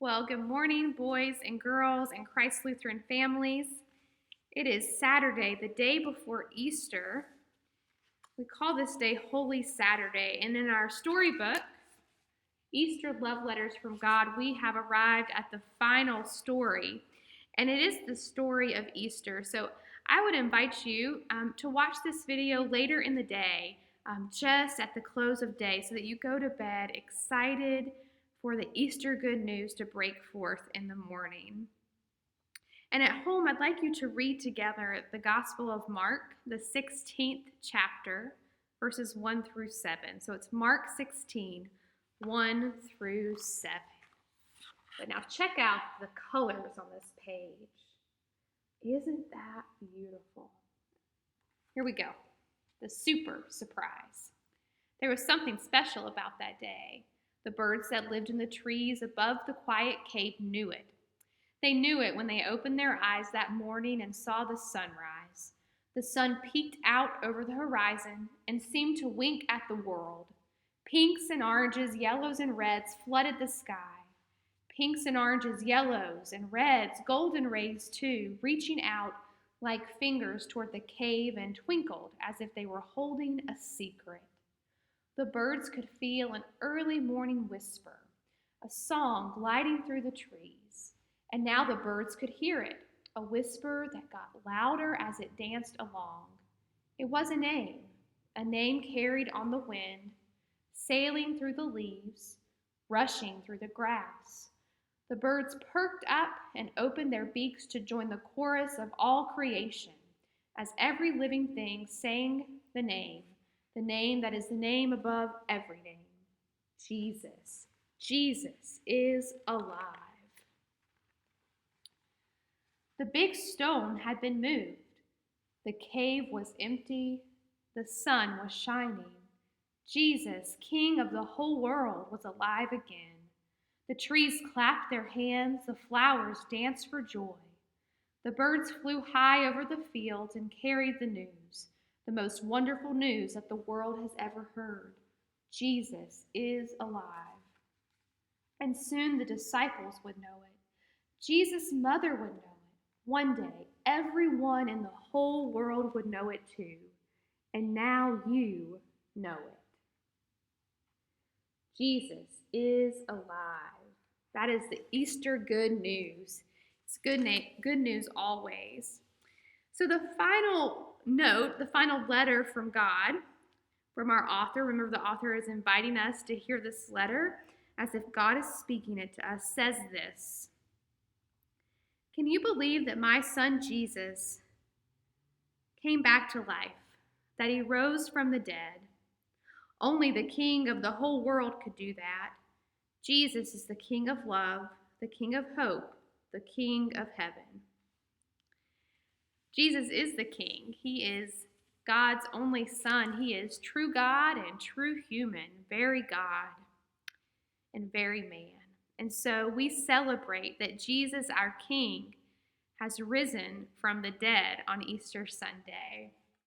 Well, good morning, boys and girls and Christ Lutheran families. It is Saturday, the day before Easter. We call this day Holy Saturday, and in our storybook, Easter Love Letters from God, we have arrived at the final story, and it is the story of Easter. So I would invite you to watch this video later in the day, just at the close of day, so that you go to bed excited for the Easter good news to break forth in the morning. And at home, I'd like you to read together the Gospel of Mark, the 16th chapter, verses 1 through 7. So it's Mark 16, 1 through 7. But now check out the colors on this page. Isn't that beautiful? Here we go. The super surprise. There was something special about that day. The birds that lived in the trees above the quiet cave knew it. They knew it when they opened their eyes that morning and saw the sunrise. The sun peeked out over the horizon and seemed to wink at the world. Pinks and oranges, yellows and reds flooded the sky. Pinks and oranges, yellows and reds, golden rays too, reaching out like fingers toward the cave and twinkled as if they were holding a secret. The birds could feel an early morning whisper, a song gliding through the trees. And now the birds could hear it, a whisper that got louder as it danced along. It was a name carried on the wind, sailing through the leaves, rushing through the grass. The birds perked up and opened their beaks to join the chorus of all creation, as every living thing sang the name that is the name above every name. Jesus. Jesus is alive. The big stone had been moved. The cave was empty. The sun was shining. Jesus, King of the whole world, was alive again. The trees clapped their hands. The flowers danced for joy. The birds flew high over the fields and carried the news, the most wonderful news that the world has ever heard. Jesus is alive. And soon the disciples would know it. Jesus' mother would know it. One day, everyone in the whole world would know it too. And now you know it. Jesus is alive. That is the Easter good news. It's good news always. So the final note, the final letter from God, from our author, remember the author is inviting us to hear this letter as if God is speaking it to us, says this: Can you believe that my son Jesus came back to life, that he rose from the dead? Only the King of the whole world could do that. Jesus is the King of love, the King of hope, the King of heaven. Jesus is the King. He is God's only Son. He is true God and true human, very God and very man. And so we celebrate that Jesus, our King, has risen from the dead on Easter Sunday.